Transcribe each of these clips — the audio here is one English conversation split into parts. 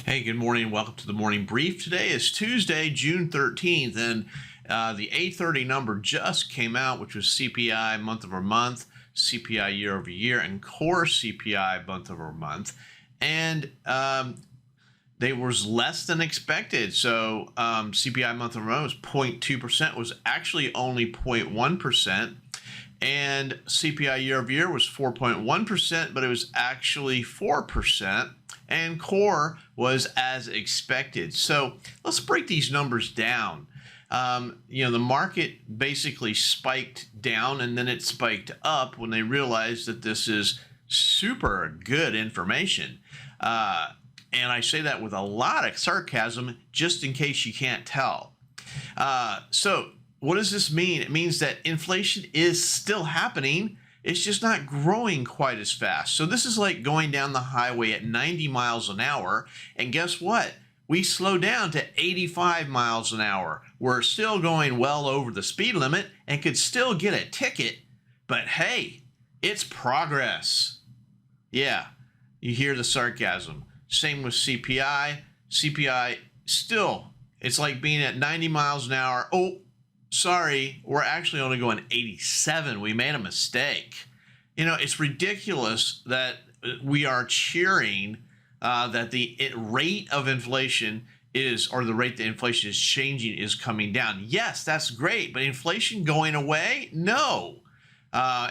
Hey, good morning. Welcome to the morning brief. Today is Tuesday, June 13th, and the 8:30 number just came out, which was CPI month over month, CPI year over year, and core CPI month over month. And they was less than expected. So CPI month over month was 0.2%, was actually only 0.1%. And CPI year over year was 4.1%, but it was actually 4%. And core was as expected. So let's break these numbers down. The market basically spiked down and then it spiked up when they realized that this is super good information. And I say that with a lot of sarcasm, just in case you can't tell. So what does this mean? It means that inflation is still happening. It's just not growing quite as fast. So this is like going down the highway at 90 miles an hour. And guess what? We slow down to 85 miles an hour. We're still going well over the speed limit and could still get a ticket. But hey, it's progress. Yeah, you hear the sarcasm. Same with CPI. CPI still, it's like being at 90 miles an hour. Oh, sorry, we're actually only going 87. We made a mistake. It's ridiculous that we are cheering that the rate of inflation or the rate that inflation is changing is coming down. Yes, that's great, but inflation going away? No.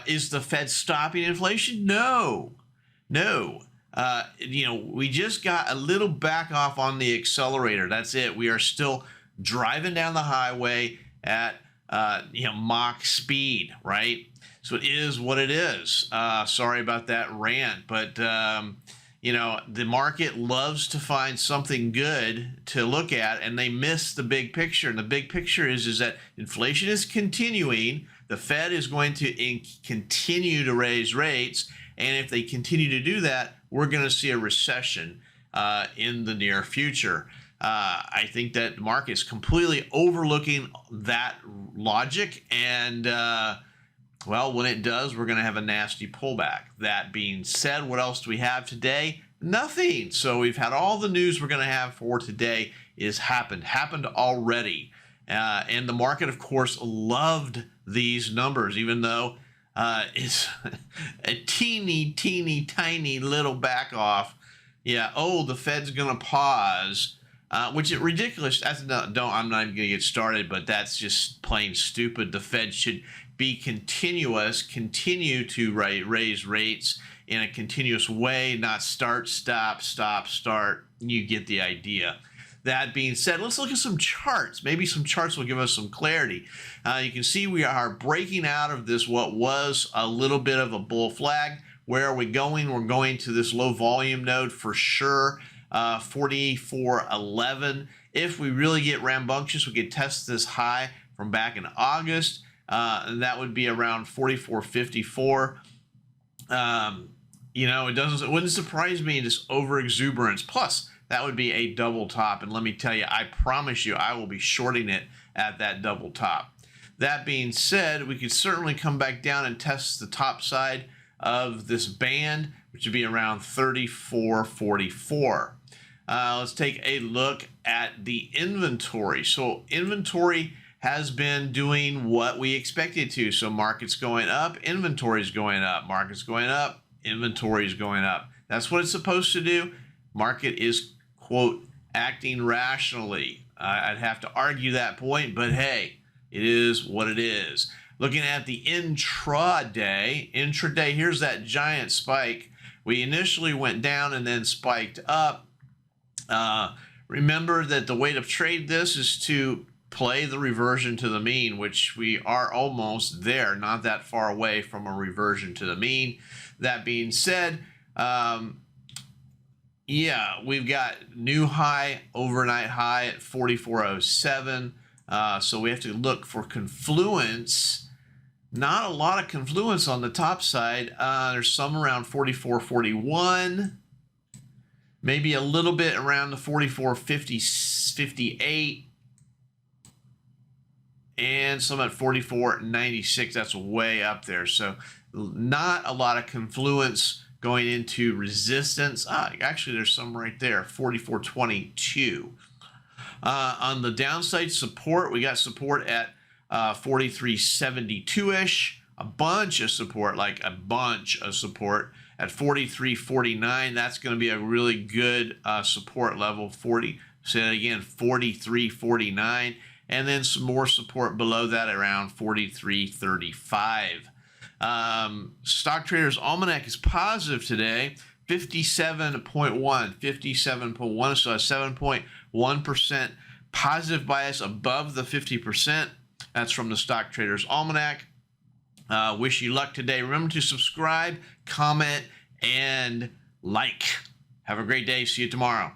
Is the Fed stopping inflation? No. We just got a little back off on the accelerator. That's it. We are still driving down the highway at Mach speed, right? So it is what it is. Sorry about that rant, but the market loves to find something good to look at, and they miss the big picture. And the big picture is that inflation is continuing. The Fed is going to continue to raise rates, and if they continue to do that, we're going to see a recession in the near future. I think that the market is completely overlooking that logic, and when it does, we're going to have a nasty pullback. That being said, what else do we have today? Nothing. So we've had all the news we're going to have for today is happened already, and the market, of course, loved these numbers, even though it's a teeny tiny little back off. Yeah. Oh, the Fed's going to pause. Which is ridiculous. I'm not even going to get started, but that's just plain stupid. The Fed should be continue to raise rates in a continuous way, not start, stop, start. You get the idea. That being said, let's look at some charts. Maybe some charts will give us some clarity. You can see we are breaking out of this, what was a little bit of a bull flag. Where are we going? We're going to this low volume node for sure. 44.11. If we really get rambunctious, we could test this high from back in August, and that would be around 44.54. It wouldn't surprise me, this over exuberance. Plus, that would be a double top, and let me tell you, I promise you, I will be shorting it at that double top. That being said, we could certainly come back down and test the top side of this band, which would be around 34.44. Let's take a look at the inventory. So inventory has been doing what we expected to. So market's going up, inventory's going up, market's going up, inventory's going up. That's what it's supposed to do. Market is, quote, acting rationally. I'd have to argue that point, but hey, it is what it is. Looking at the intraday, here's that giant spike. We initially went down and then spiked up. Remember that the way to trade this is to play the reversion to the mean, which we are almost there, not that far away from a reversion to the mean. That being said, we've got new high, overnight high at 44.07. So we have to look for confluence. Not a lot of confluence on the top side. There's some around 44.41. Maybe a little bit around the 44.58. And some at 44.96. That's way up there. So not a lot of confluence going into resistance. Actually, there's some right there, 44.22. On the downside support, we got support at 43.72-ish. A bunch of support at 43.49. That's going to be a really good support level. Say that again, 43.49. And then some more support below that around 43.35. Stock Trader's Almanac is positive today, 57.1, so a 7.1% positive bias above the 50%. That's from the Stock Trader's Almanac. Wish you luck today. Remember to subscribe, comment, and like. Have a great day. See you tomorrow.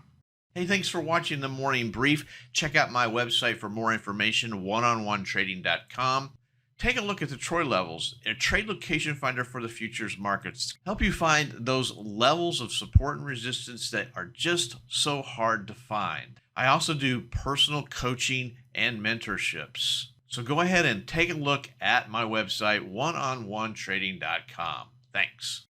Hey, thanks for watching the Morning Brief. Check out my website for more information, oneononetrading.com. Take a look at the TroyLevels, a trade location finder for the futures markets. Help you find those levels of support and resistance that are just so hard to find. I also do personal coaching and mentorships. So go ahead and take a look at my website, oneononetrading.com. Thanks.